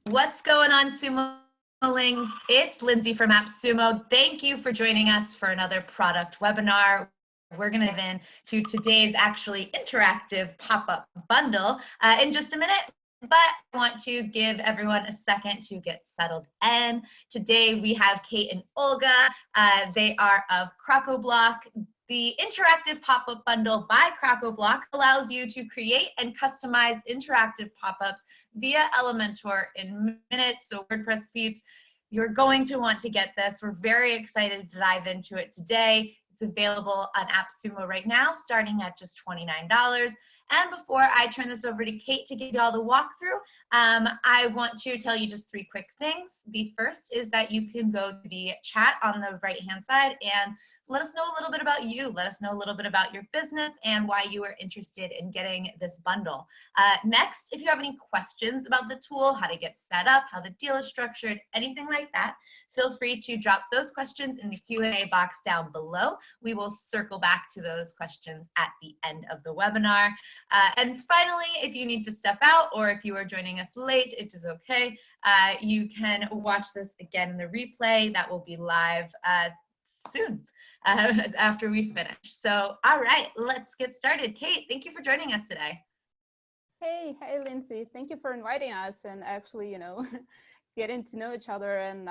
What's going on, Sumolings? It's Lindsay from AppSumo. Thank you for joining us for another product webinar. We're going to dive into today's actually interactive pop-up bundle in just a minute. But I want to give everyone a second to get settled in. Today we have Kate and Olga. They are of Crocoblock. The Interactive Pop-Up Bundle by Crocoblock allows you to create and customize interactive pop-ups via Elementor in minutes. So WordPress peeps, you're going to want to get this. We're very excited to dive into it today. It's available on AppSumo right now, starting at just $29. And before I turn this over to Kate to give you all the walkthrough, I want to tell you just 3 quick things. The first is that you can go to the chat on the right-hand side and let us know a little bit about you. Let us know a little bit about your business and why you are interested in getting this bundle. Next, if you have any questions about the tool, how to get set up, how the deal is structured, anything like that, feel free to drop those questions in the Q&A box down below. We will circle back to those questions at the end of the webinar. And finally, if you need to step out or if you are joining us late, it is okay. You can watch this again in the replay that will be live soon. After we finish. So, all right, let's get started. Kate, thank you for joining us today. Hey, Lindsay. Thank you for inviting us and actually, getting to know each other and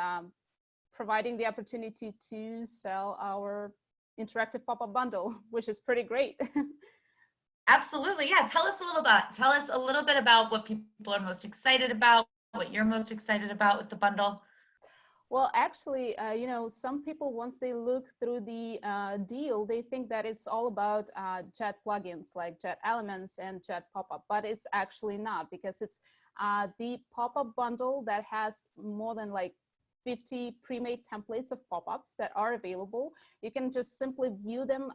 providing the opportunity to sell our interactive pop-up bundle, which is pretty great. Absolutely, yeah. Tell us a little bit about what people are most excited about, what you're most excited about with the bundle. Well, actually, some people, once they look through the deal, they think that it's all about JetPlugins like JetElements and JetPopup, but it's actually not, because it's the pop-up bundle that has more than like 50 pre-made templates of pop-ups that are available. You can just simply view them,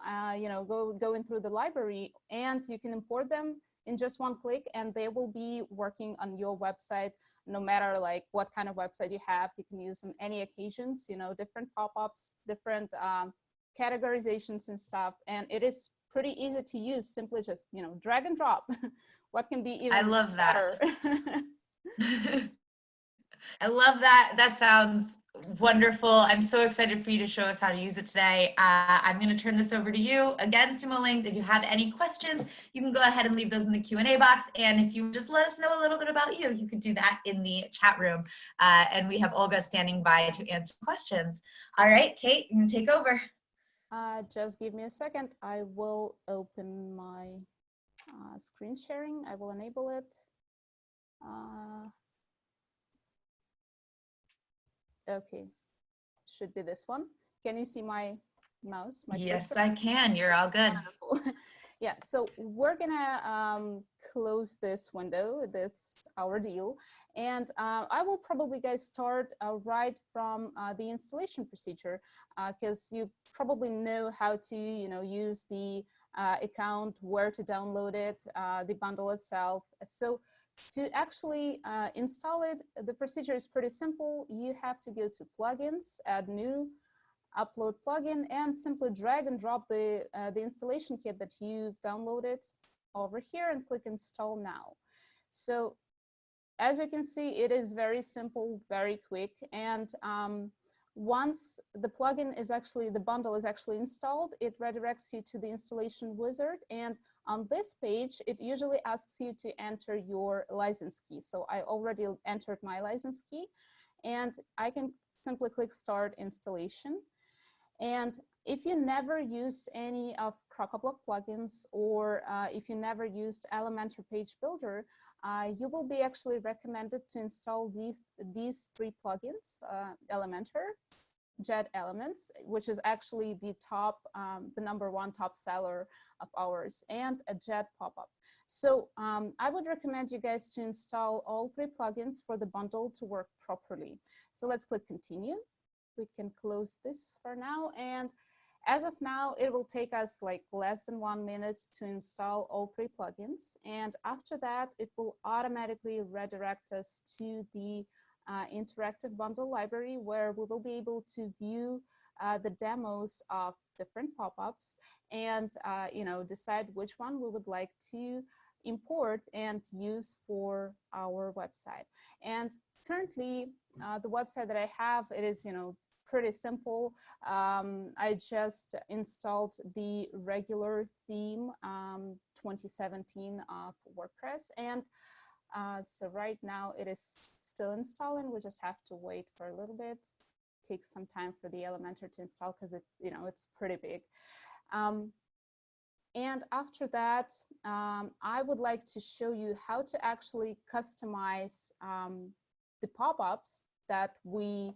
going through the library, and you can import them in just one click, and they will be working on your website. No matter like what kind of website you have, you can use on any occasions, different pop-ups, different categorizations and stuff. And it is pretty easy to use, simply just, drag and drop. What can be even I love better? That. I love that. That sounds wonderful. I'm so excited for you to show us how to use it today. I'm going to turn this over to you. Again, Sumolings, if you have any questions, you can go ahead and leave those in the Q&A box. And if you just let us know a little bit about you, you can do that in the chat room. And we have Olga standing by to answer questions. All right, Kate, you can take over. Just give me a second. I will open my screen sharing. I will enable it. Okay, should be this one. Can you see my mouse? Yes, cursor? I can. You're all good. Wonderful. Yeah, so we're gonna close this window. That's our deal. And I will probably, guys, start right from the installation procedure, because you probably know how to, use the account, where to download it, the bundle itself. So to actually install it, the procedure is pretty simple. You have to go to plugins, add new, upload plugin, and simply drag and drop the installation kit that you've downloaded over here and click install now. So as you can see, it is very simple, very quick. And once the plugin is actually, the bundle is actually installed, it redirects you to the installation wizard. And on this page, it usually asks you to enter your license key. So I already entered my license key, and I can simply click start installation. And if you never used any of Crocoblock plugins, or if you never used Elementor Page Builder, you will be actually recommended to install these 3 plugins: Elementor, JetElements, which is actually the top, the #1 top seller of ours, and a JetPopup. So I would recommend you guys to install all 3 plugins for the bundle to work properly. So let's click continue. We can close this for now. And as of now, it will take us like less than 1 minute to install all 3 plugins. And after that, it will automatically redirect us to the interactive bundle library, where we will be able to view the demos of different pop-ups and decide which one we would like to import and use for our website. And currently, the website that I have, it is, pretty simple. I just installed the regular theme 2017 of WordPress, and so right now it is still installing. We just have to wait for a little bit. Takes some time for the Elementor to install because it's pretty big. And after that, I would like to show you how to actually customize the pop-ups that we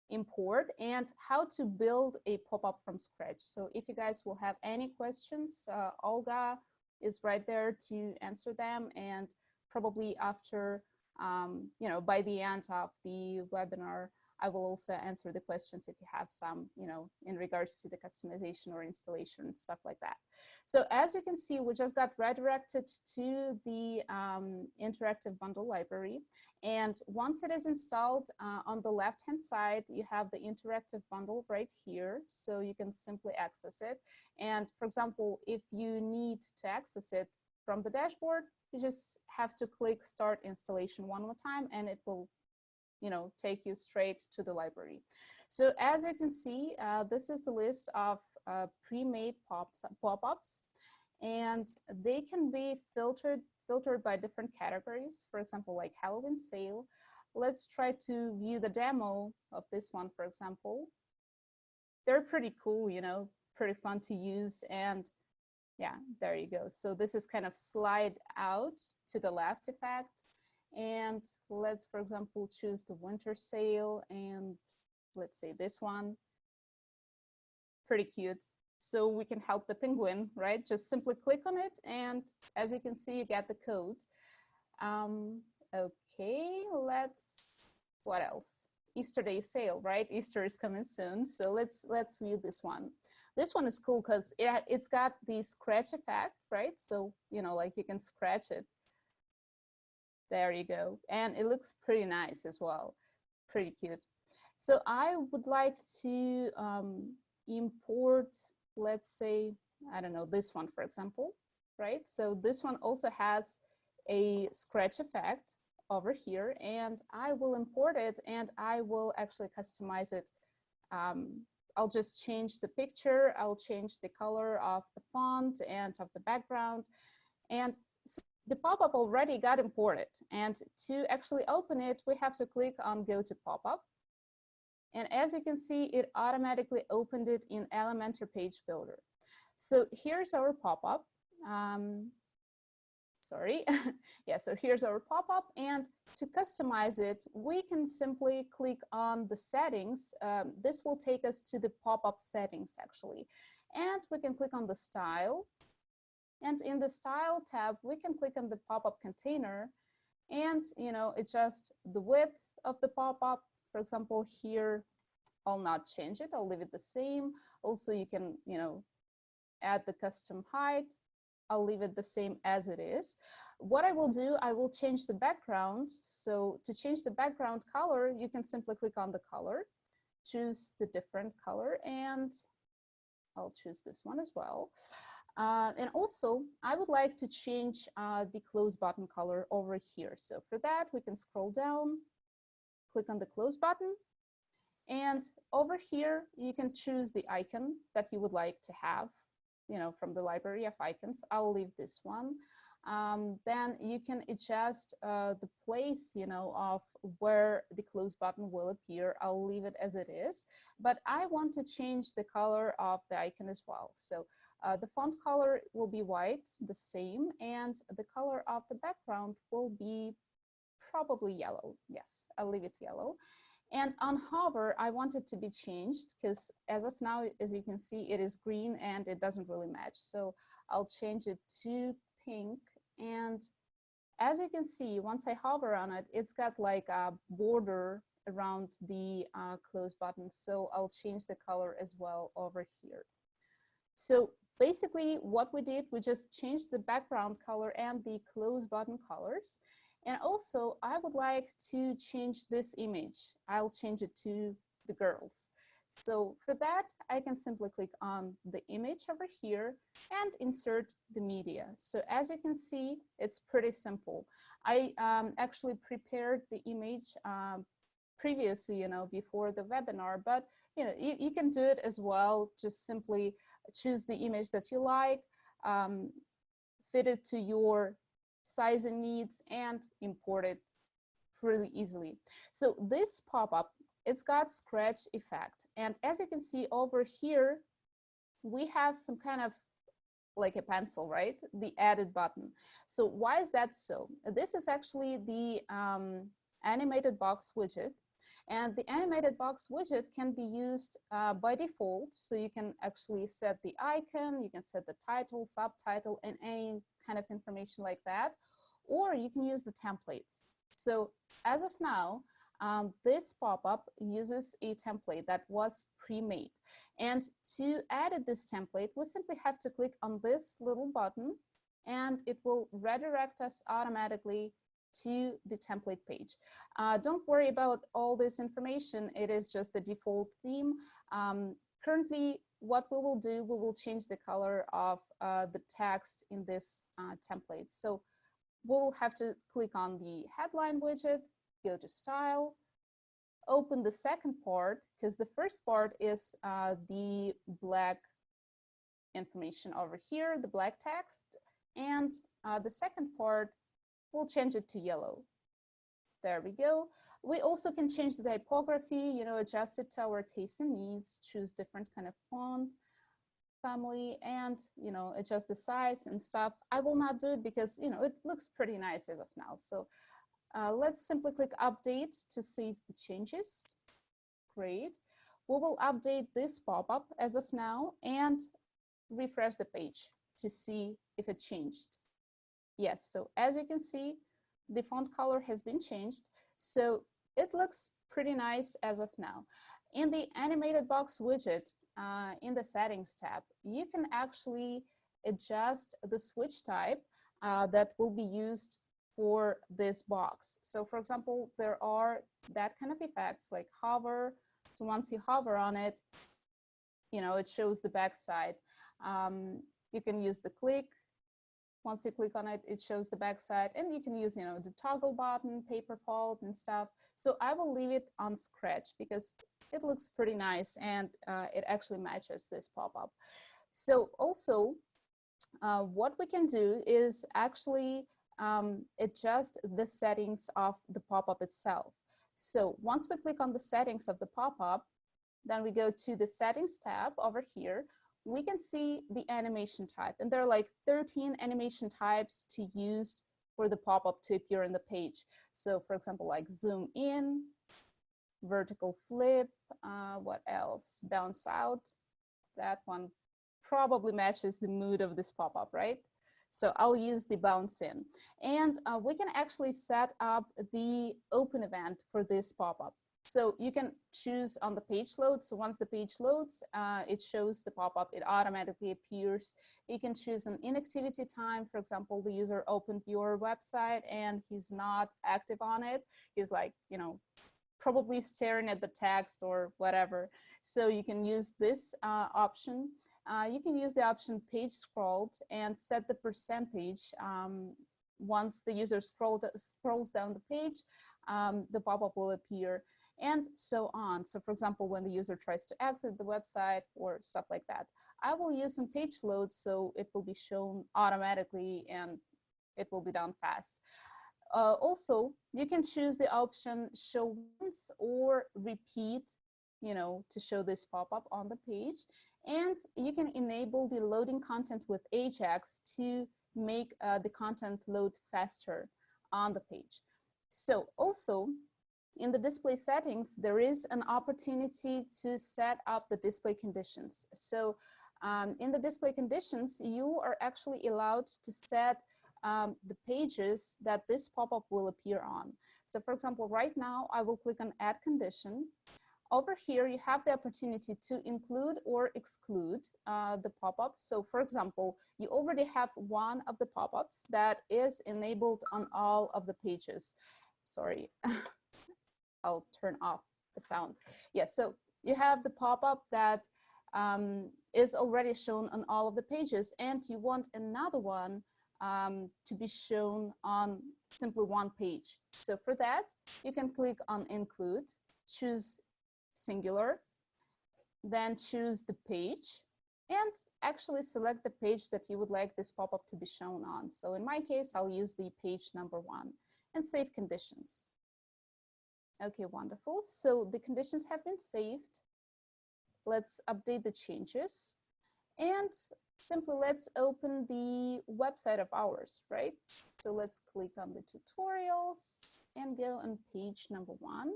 import and how to build a pop-up from scratch. So if you guys will have any questions, Olga is right there to answer them, and probably after, by the end of the webinar, I will also answer the questions if you have some, in regards to the customization or installation and stuff like that. So as you can see, we just got redirected to the Interactive Bundle library. And once it is installed, on the left-hand side, you have the Interactive Bundle right here. So you can simply access it. And for example, if you need to access it from the dashboard, you just have to click Start Installation one more time, and it will take you straight to the library. So as you can see, this is the list of pre-made pop-ups, and they can be filtered by different categories. For example, like Halloween sale. Let's try to view the demo of this one, for example. They're pretty cool, pretty fun to use, and yeah, there you go. So this is kind of slide out to the left effect. And let's, for example, choose the winter sale, and let's say this one. Pretty cute. So we can help the penguin, right? Just simply click on it, and as you can see, you get the code. Okay, what else? Easter Day sale, right? Easter is coming soon, so let's view this one. This one is cool because it's got the scratch effect, right? So, like you can scratch it. There you go. And it looks pretty nice as well. Pretty cute. So I would like to import, let's say, I don't know, this one, for example, right? So this one also has a scratch effect over here, and I will import it, and I will actually customize it. I'll just change the picture. I'll change the color of the font and of the background. And the pop-up already got imported, and to actually open it, we have to click on Go to Pop-up. And as you can see, it automatically opened it in Elementor Page Builder. So here's our pop-up. Sorry. Yeah, so here's our pop-up, and to customize it, we can simply click on the settings. This will take us to the pop-up settings, actually. And we can click on the style. And in the style tab, we can click on the pop-up container, and adjust the width of the pop-up. For example, here, I'll not change it. I'll leave it the same. Also, you can, add the custom height. I'll leave it the same as it is. What I will do, I will change the background. So to change the background color, you can simply click on the color, choose the different color, and I'll choose this one as well. And also, I would like to change the close button color over here. So for that, we can scroll down, click on the close button. And over here, you can choose the icon that you would like to have, from the library of icons. I'll leave this one. Then you can adjust the place, of where the close button will appear. I'll leave it as it is, but I want to change the color of the icon as well. So the font color will be white, the same, and the color of the background will be probably yellow. Yes, I'll leave it yellow. And on hover, I want it to be changed because as of now, as you can see, it is green and it doesn't really match. So I'll change it to pink. And as you can see, once I hover on it, it's got like a border around the close button. So I'll change the color as well over here. So basically what we did, we just changed the background color and the close button colors. And also, I would like to change this image. I'll change it to the girls. So for that, I can simply click on the image over here and insert the media. So as you can see, it's pretty simple. I actually prepared the image previously, before the webinar, but you can do it as well. Just simply choose the image that you like, fit it to your size and needs, and import it really easily. So this pop-up, it's got scratch effect. And as you can see over here, we have some kind of like a pencil, right? The added button. So why is that so? This is actually the animated box widget. And the animated box widget can be used by default. So you can actually set the icon, you can set the title, subtitle, and any kind of information like that. Or you can use the templates. So as of now, this pop-up uses a template that was pre-made. And to edit this template, we simply have to click on this little button, and it will redirect us automatically to the template page. Don't worry about all this information. It is just the default theme. Currently, what we will do, we will change the color of the text in this template. So we'll have to click on the headline widget, go to style, open the second part, because the first part is the black information over here, the black text, and the second part, we'll change it to yellow. There we go. We also can change the typography, adjust it to our taste and needs, choose different kind of font family, and adjust the size and stuff. I will not do it because it looks pretty nice as of now. So let's simply click update to save the changes. Great. We will update this pop-up as of now and refresh the page to see if it changed. Yes, so as you can see, the font color has been changed. So it looks pretty nice as of now. In the animated box widget, in the settings tab, you can actually adjust the switch type that will be used for this box. So for example, there are that kind of effects like hover. So once you hover on it, it shows the back side. You can use the click. Once you click on it, it shows the back side, and you can use, the toggle button, paper fold and stuff. So I will leave it on scratch because it looks pretty nice, and it actually matches this pop-up. So also, what we can do is actually adjust the settings of the pop-up itself. So once we click on the settings of the pop-up, then we go to the settings tab over here. We can see the animation type, and there are like 13 animation types to use for the pop-up to appear in the page. So for example, like zoom in, vertical flip, what else? Bounce out. That one probably matches the mood of this pop-up, right? So I'll use the bounce in. And we can actually set up the open event for this pop-up. So you can choose on the page load. So once the page loads, it shows the pop-up, it automatically appears. You can choose an inactivity time. For example, the user opened your website and he's not active on it. He's like, probably staring at the text or whatever. So you can use this option. You can use the option page scrolled and set the percentage. Once the user scrolls down the page, the pop-up will appear, and so on. So for example, when the user tries to exit the website or stuff like that, I will use some page load so it will be shown automatically and it will be done fast. Also, you can choose the option show once or repeat, to show this pop-up on the page. And you can enable the loading content with Ajax to make the content load faster on the page. So also, in the display settings, there is an opportunity to set up the display conditions. So in the display conditions, you are actually allowed to set the pages that this pop-up will appear on. So for example, right now, I will click on Add Condition. Over here, you have the opportunity to include or exclude the pop-up. So for example, you already have one of the pop-ups that is enabled on all of the pages. Sorry. I'll turn off the sound. Yes, so you have the pop-up that is already shown on all of the pages, and you want another one to be shown on simply one page. So for that, you can click on include, choose singular, then choose the page, and actually select the page that you would like this pop-up to be shown on. So in my case, I'll use the page number 1 and save conditions. Okay, wonderful. So the conditions have been saved. Let's update the changes and simply let's open the website of ours, right? So let's click on the tutorials and go on page number 1.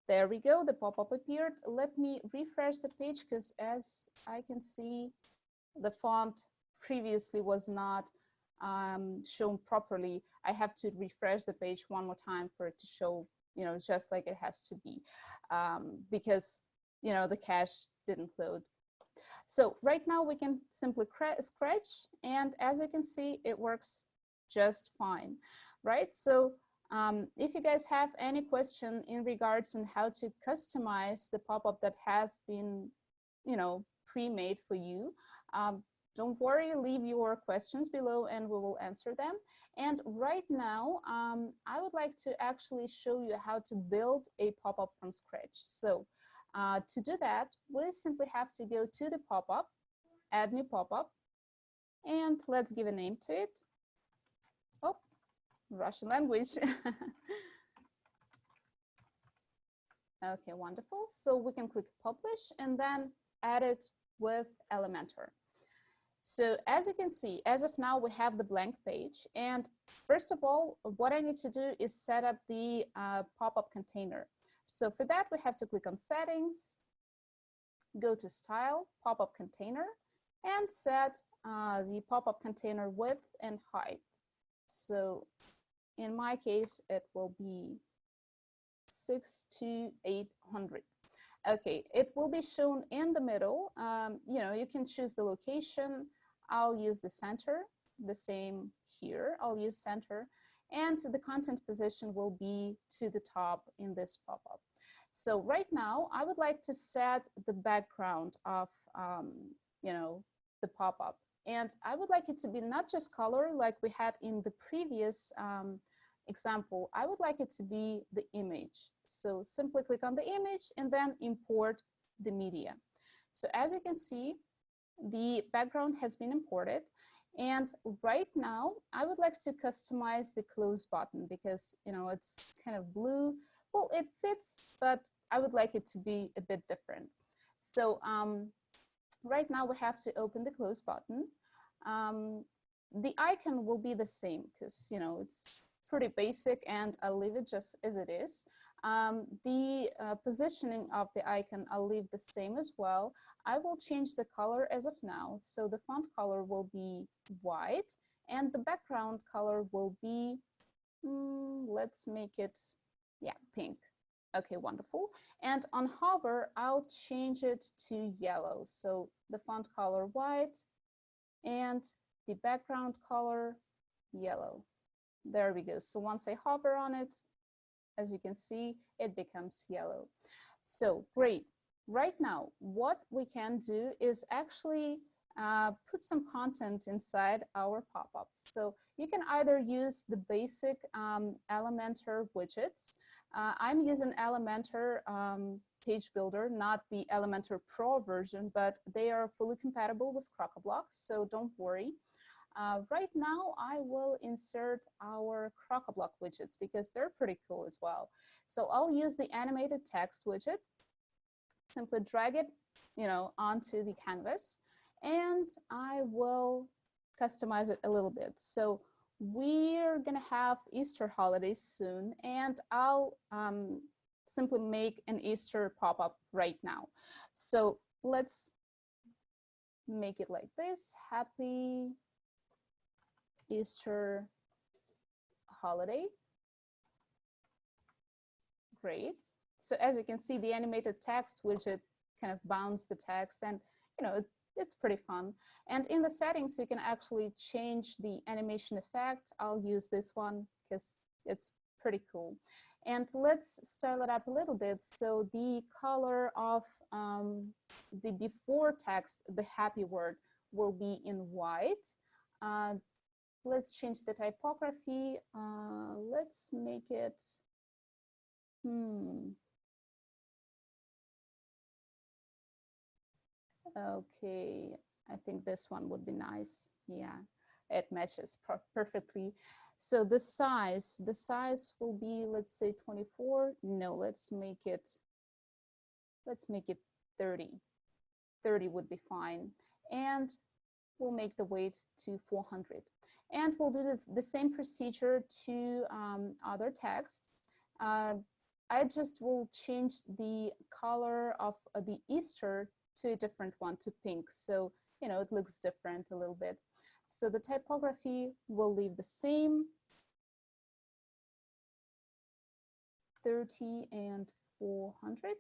There we go, the pop-up appeared. Let me refresh the page because as I can see, the font previously was not shown properly. I have to refresh the page one more time for it to show, you know, just like it has to be, because, you know, the cache didn't load. So right now we can simply scratch, and as you can see, it works just fine, right? So if you guys have any question in regards on how to customize the pop-up that has been, you know, pre-made for you, don't worry, leave your questions below and we will answer them. And right now, I would like to actually show you how to build a pop-up from scratch. So to do that, we simply have to go to the pop-up, add new pop-up, and let's give a name to it. Oh, Russian language. Okay, wonderful. So we can click publish and then add it with Elementor. So as you can see, as of now, we have the blank page. And first of all, what I need to do is set up the pop-up container. So for that, we have to click on settings, go to style, pop-up container, and set the pop-up container width and height. So in my case, it will be 6 to 800. Okay, it will be shown in the middle. You know, you can choose the location. I'll use the center, the same here. I'll use center. And the content position will be to the top in this pop-up. So right now, I would like to set the background of, you know, the pop-up. And I would like it to be not just color like we had in the previous example. I would like it to be the image. So simply click on the image and then import the media. So as you can see, the background has been imported. And right now, I would like to customize the close button because, you know, it's kind of blue. Well, it fits, but I would like it to be a bit different. So right now we have to open the close button. The icon will be the same because, you know, it's pretty basic and I'll leave it just as it is. The positioning of the icon, I'll leave the same as well. I will change the color as of now. So the font color will be white and the background color will be, let's make it, yeah, pink. Okay, wonderful. And on hover, I'll change it to yellow. So the font color white and the background color yellow. There we go. So once I hover on it, as you can see, it becomes yellow. So great. Right now, what we can do is actually put some content inside our pop-up. So you can either use the basic Elementor widgets. I'm using Elementor page builder, not the Elementor Pro version, but they are fully compatible with Crocoblock, so don't worry. Right now, I will insert our Crocoblock widgets because they're pretty cool as well. So I'll use the animated text widget, simply drag it, you know, onto the canvas, and I will customize it a little bit. So we're gonna have Easter holidays soon, and I'll simply make an Easter pop-up right now. So let's make it like this. Happy Easter holiday. Great. So as you can see, the animated text widget kind of bounds the text, and you know, it's pretty fun. And in the settings, you can actually change the animation effect. I'll use this one because it's pretty cool. And let's style it up a little bit. So the color of the before text, the happy word, will be in white. Let's change the typography. Let's make it, okay, I think this one would be nice. Yeah, it matches perfectly. So the size will be, let's say 24. No, let's make it 30. 30 would be fine. And we'll make the weight to 400. And we'll do the same procedure to other text. I just will change the color of the Easter to a different one, to pink. So, you know, it looks different a little bit. So the typography will leave the same, 30 and 400.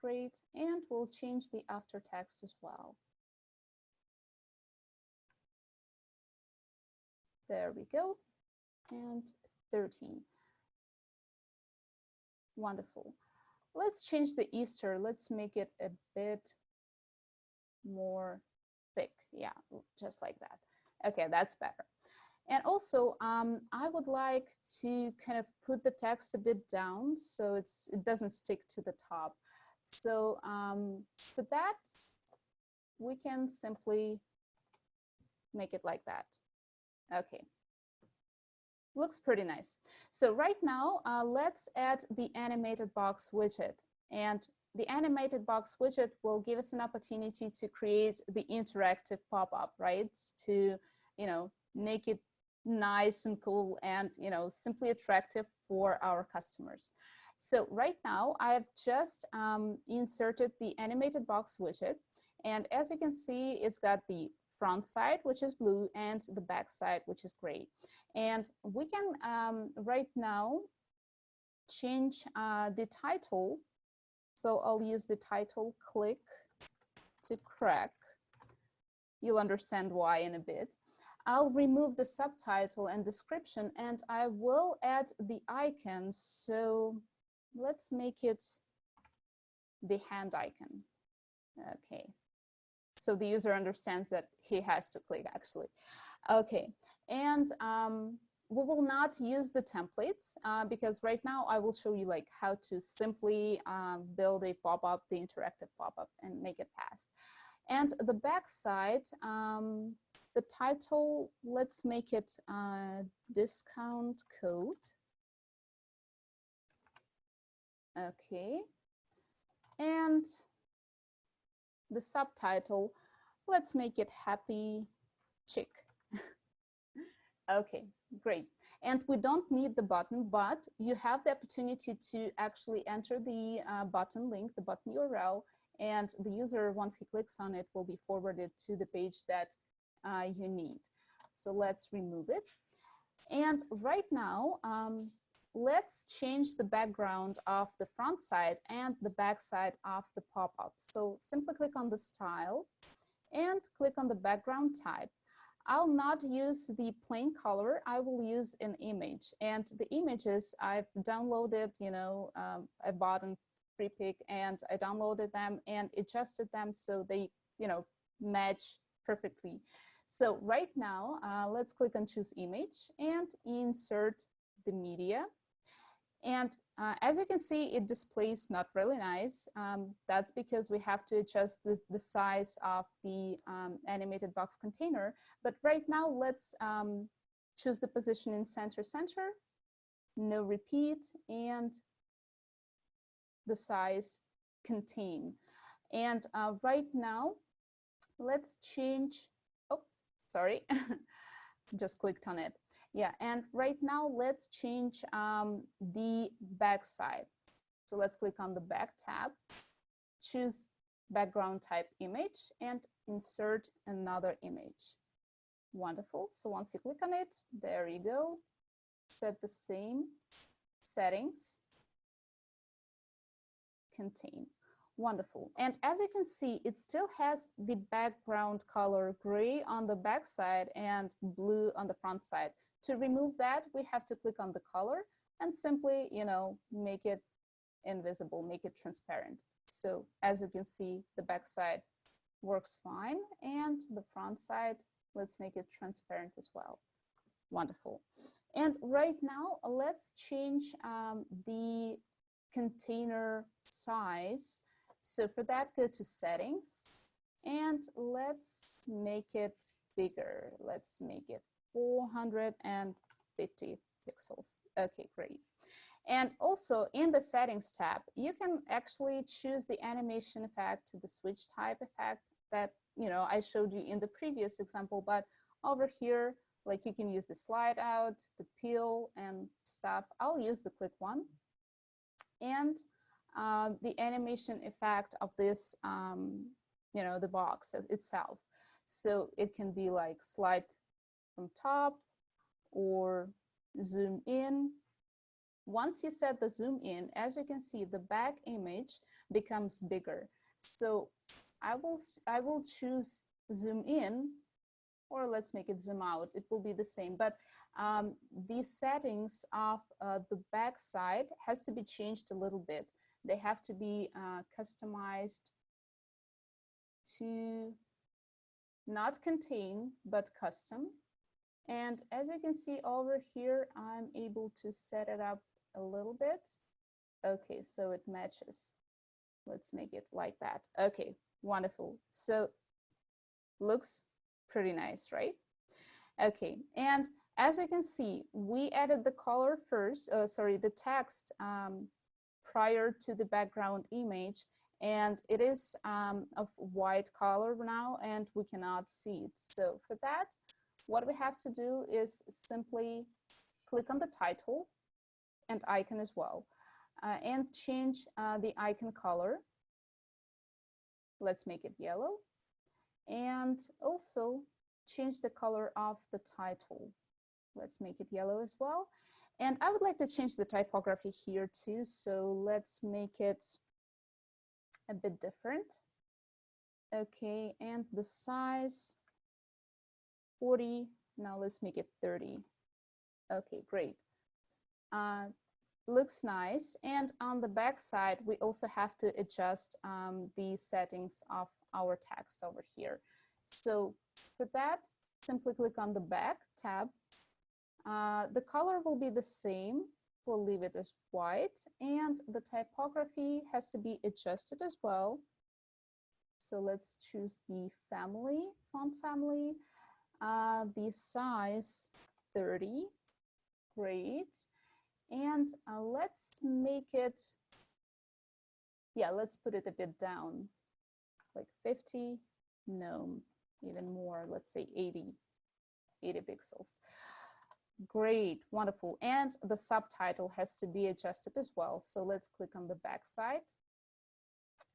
Great. And we'll change the after text as well. There we go. And 30. Wonderful. Let's change the Easter. Let's make it a bit more thick. Yeah, just like that. Okay, that's better. And also, I would like to kind of put the text a bit down so it doesn't stick to the top. So for that, we can simply make it like that. Okay. Looks pretty nice. So right now, let's add the animated box widget. And the animated box widget will give us an opportunity to create the interactive pop-up, right? To, you know, make it nice and cool and, you know, simply attractive for our customers. So right now, I have just inserted the animated box widget. And as you can see, it's got the front side, which is blue, and the back side, which is gray. And we can right now change the title. So I'll use the title click to crack. You'll understand why in a bit. I'll remove the subtitle and description, and I will add the icon. So let's make it the hand icon. Okay. So the user understands that he has to click, actually. Okay, and we will not use the templates because right now I will show you like how to simply build a pop-up, the interactive pop-up, and make it fast. And the back side, the title, let's make it discount code. Okay, and the subtitle, let's make it happy chick. Okay, great. And we don't need the button, but you have the opportunity to actually enter the button link, the button URL, and the user, once he clicks on it, will be forwarded to the page that you need. So let's remove it. And right now, let's change the background of the front side and the back side of the pop-up. So simply click on the style and click on the background type. I'll not use the plain color. I will use an image. And the images I've downloaded, you know, I bought in pre-pick and I downloaded them and adjusted them so they, you know, match perfectly. So right now, let's click on choose image and insert the media. And as you can see, it displays not really nice. That's because we have to adjust the size of the animated box container. But right now, let's choose the position in center, no repeat, and the size contain. And right now, let's change, oh, sorry, just clicked on it. Yeah, and right now let's change the back side. So let's click on the back tab, choose background type image, and insert another image. Wonderful. So once you click on it, there you go. Set the same settings, contain. Wonderful. And as you can see, it still has the background color gray on the back side and blue on the front side. To remove that, we have to click on the color and simply, you know, make it invisible, make it transparent. So as you can see, the back side works fine, and the front side, let's make it transparent as well. Wonderful. And right now, let's change the container size. So for that, go to settings, and let's make it bigger. Let's make it 450 pixels. Okay, great. And also in the settings tab, you can actually choose the animation effect, the switch type effect that, you know, I showed you in the previous example, but over here, like you can use the slide out, the peel and stuff. I'll use the click one. And the animation effect of this, you know, the box itself. So it can be like slide from top or zoom in. Once you set the zoom in, as you can see, the back image becomes bigger. So I will choose zoom in, or let's make it zoom out. It will be the same, but the settings of the back side has to be changed a little bit. They have to be customized to not contain, but custom. And as you can see over here, I'm able to set it up a little bit. Okay, so it matches. Let's make it like that. Okay, wonderful. So looks pretty nice, right? Okay, and as you can see, we added the color first, the text prior to the background image, and it is of white color now, and we cannot see it. So for that, what we have to do is simply click on the title and icon as well, and change the icon color. Let's make it yellow, and also change the color of the title. Let's make it yellow as well. And I would like to change the typography here too. So let's make it a bit different. Okay, and the size 40. Now let's make it 30. Okay, great. Looks nice. And on the back side, we also have to adjust the settings of our text over here. So for that, simply click on the back tab. The color will be the same. We'll leave it as white, and the typography has to be adjusted as well. So let's choose the family, font family, the size 30. Great. And let's make it, yeah, let's put it a bit down, like 50. No, even more, let's say 80 pixels. Great, wonderful. And the subtitle has to be adjusted as well. So let's click on the back side,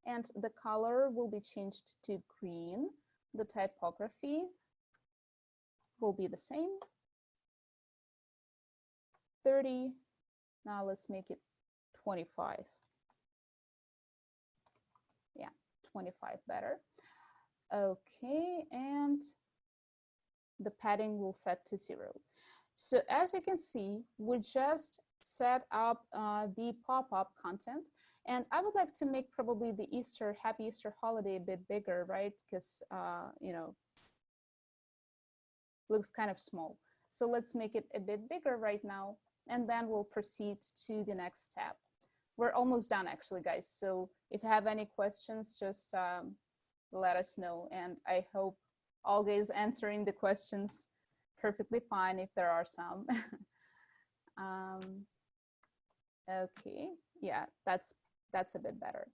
and the color will be changed to green. The typography will be the same, 30. Now let's make it 25. Yeah, 25 better. Okay, and the padding will set to 0. So as you can see, we just set up the pop-up content, and I would like to make probably the Happy Easter holiday a bit bigger, right? Because, you know, looks kind of small. So let's make it a bit bigger right now, and then we'll proceed to the next step. We're almost done actually, guys. So if you have any questions, just let us know. And I hope Olga is answering the questions perfectly fine if there are some. Okay, yeah, that's a bit better.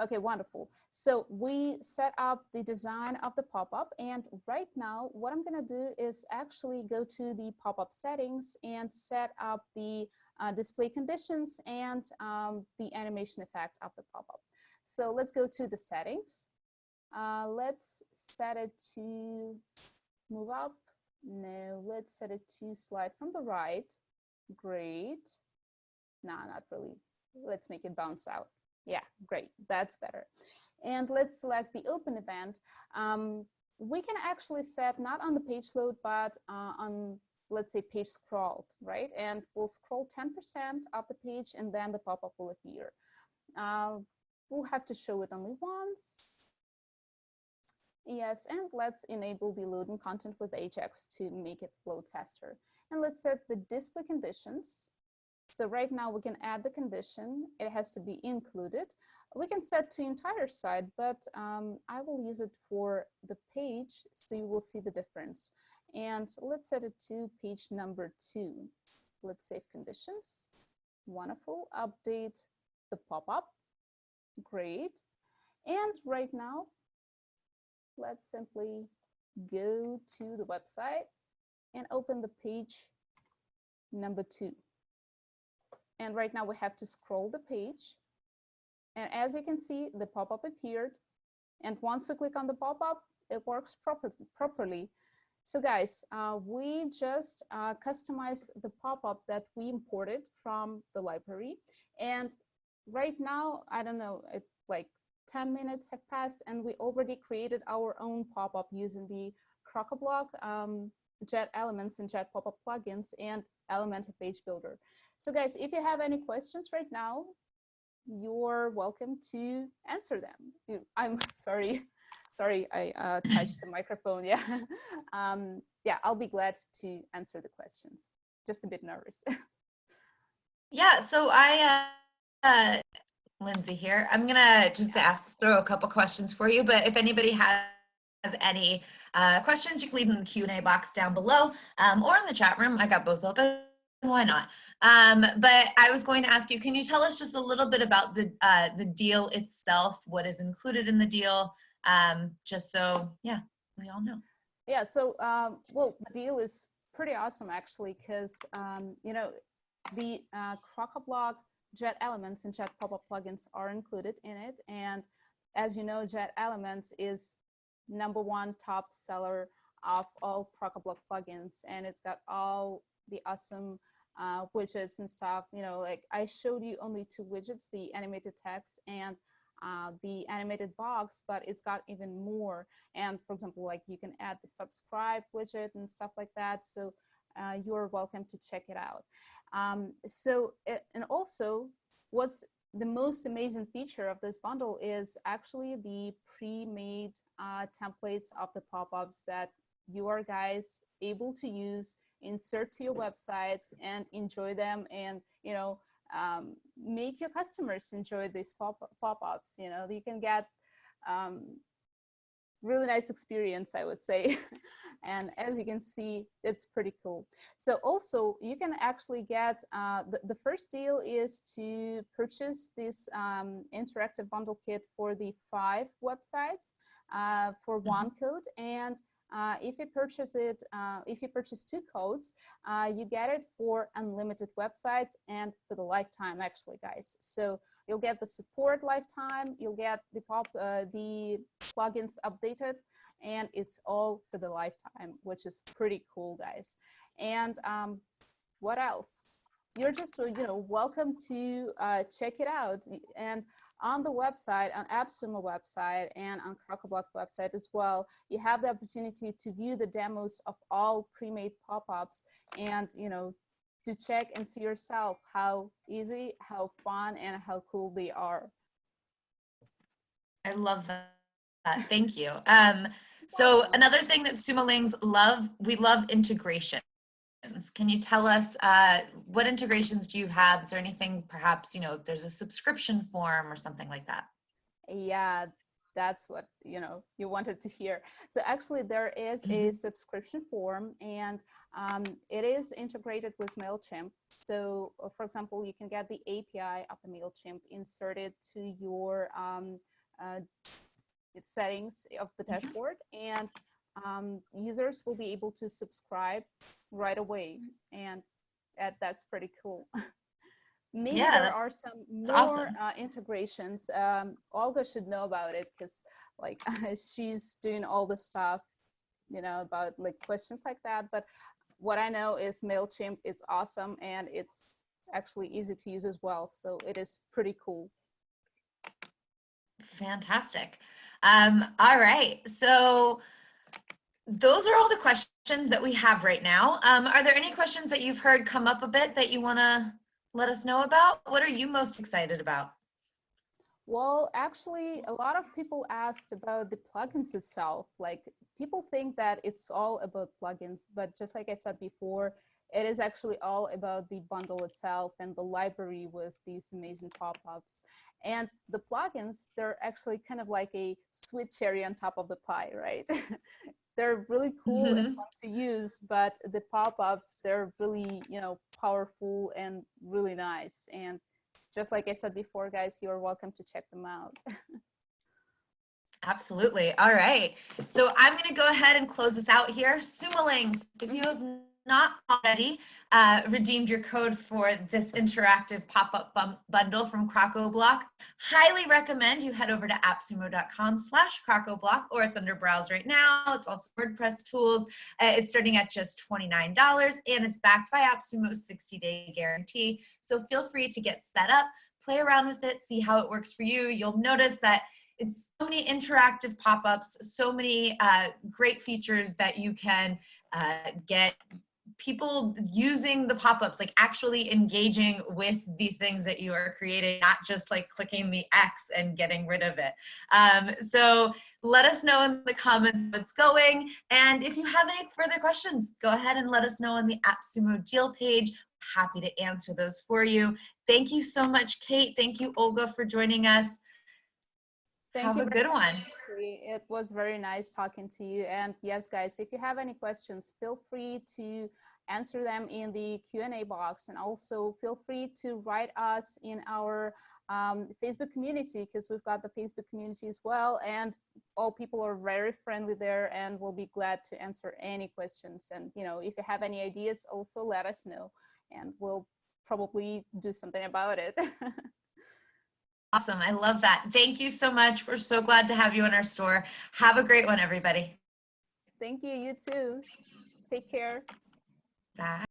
Okay, wonderful. So we set up the design of the pop-up, and right now what I'm gonna do is actually go to the pop-up settings and set up the display conditions and the animation effect of the pop-up. So let's go to the settings. Let's set it to move up. No, let's set it to slide from the right. Great. No, not really. Let's make it bounce out. Yeah, great. That's better. And let's select the open event. We can actually set not on the page load, but on let's say page scrolled, right? And we'll scroll 10% of the page and then the pop-up will appear. We'll have to show it only once. Yes, and let's enable the loading content with Ajax to make it load faster. And let's set the display conditions. So right now we can add the condition. It has to be included. We can set to entire site, but I will use it for the page so you will see the difference. And let's set it to page number 2. Let's save conditions. Wonderful. Update the pop-up. Great. And right now, let's simply go to the website and open the page number 2. And right now we have to scroll the page. And as you can see, the pop-up appeared. And once we click on the pop-up, it works properly. So guys, we just customized the pop-up that we imported from the library. And right now, I don't know, like 10 minutes have passed and we already created our own pop-up using the Crocoblock, Jet Elements and Jet Popup plugins and Elementor page builder. So guys, if you have any questions right now, you're welcome to answer them. I'm sorry, I touched the microphone. Yeah, yeah, I'll be glad to answer the questions. Just a bit nervous. Yeah, so Lindsay here. I'm gonna just throw a couple questions for you, but if anybody has any questions, you can leave them in the Q&A box down below or in the chat room. I got both open. Why not? But I was going to ask you, can you tell us just a little bit about the deal itself? What is included in the deal? Just so, yeah, we all know. Yeah, so, well, the deal is pretty awesome, actually, because, you know, the Crocoblock, Jet Elements, and Jet Popup plugins are included in it. And as you know, Jet Elements is #1 top seller of all Crocoblock plugins. And it's got all the awesome widgets and stuff. You know, like I showed you only 2 widgets, the animated text and the animated box, but it's got even more. And for example, like you can add the subscribe widget and stuff like that. So you're welcome to check it out. And also what's the most amazing feature of this bundle is actually the pre-made templates of the pop-ups that you are guys able to use, insert to your websites and enjoy them, and you know, make your customers enjoy these pop-ups. You know, you can get really nice experience, I would say. And as you can see, it's pretty cool. So also you can actually get the first deal is to purchase this interactive bundle kit for the 5 websites for 1 code. And if you purchase it, if you purchase 2 codes, you get it for unlimited websites and for the lifetime, actually, guys. So you'll get the support lifetime, you'll get the plugins updated, and it's all for the lifetime, which is pretty cool, guys. And what else? You're just, you know, welcome to check it out. And on the website, on AppSumo website and on Crocoblock website as well, you have the opportunity to view the demos of all pre-made pop-ups and, you know, to check and see yourself how easy, how fun, and how cool they are. I love that. Thank you. So another thing that Sumolings love, we love integrations. Can you tell us what integrations do you have? Is there anything, perhaps, you know, if there's a subscription form or something like that? Yeah, that's what, you know, you wanted to hear. So actually there is a subscription form, and it is integrated with MailChimp. So for example, you can get the API of the MailChimp inserted to your settings of the dashboard, and users will be able to subscribe right away, and that's pretty cool. Maybe there are some more integrations. Olga should know about it, because like she's doing all the stuff, you know, about like questions like that. But what I know is MailChimp, it's awesome, and it's actually easy to use as well. So it is pretty cool. Fantastic. All right. So those are all the questions that we have right now. Are there any questions that you've heard come up a bit that you want to let us know about? What are you most excited about? Well, actually, a lot of people asked about the plugins itself. Like, people think that it's all about plugins, but just like I said before, it is actually all about the bundle itself and the library with these amazing pop-ups. And the plugins, they're actually kind of like a sweet cherry on top of the pie, right? They're really cool and fun to use, but the pop-ups, they're really, powerful and really nice. And just like I said before, guys, you're welcome to check them out. Absolutely. All right. So I'm going to go ahead and close this out here. Sumolings, if you have not already redeemed your code for this interactive pop-up bundle from Crocoblock, highly recommend you head over to appsumo.com/crocoblock, or it's under browse right now. It's also WordPress tools. It's starting at just $29, and it's backed by AppSumo's 60-day guarantee. So feel free to get set up, play around with it, see how it works for you. You'll notice that it's so many interactive pop-ups, so many great features that you can get people using the pop-ups, like actually engaging with the things that you are creating, not just like clicking the X and getting rid of it. So let us know in the comments how it's going. And if you have any further questions, go ahead and let us know on the AppSumo deal page. Happy to answer those for you. Thank you so much, Kate. Thank you, Olga, for joining us. Have a good one. It was very nice talking to you. And yes, guys, if you have any questions, feel free to answer them in the Q&A box. And also feel free to write us in our Facebook community, because we've got the Facebook community as well. And all people are very friendly there, and we'll be glad to answer any questions. And, if you have any ideas, also let us know, and we'll probably do something about it. Awesome. I love that. Thank you so much. We're so glad to have you in our store. Have a great one, everybody. Thank you. You too. Take care. Bye.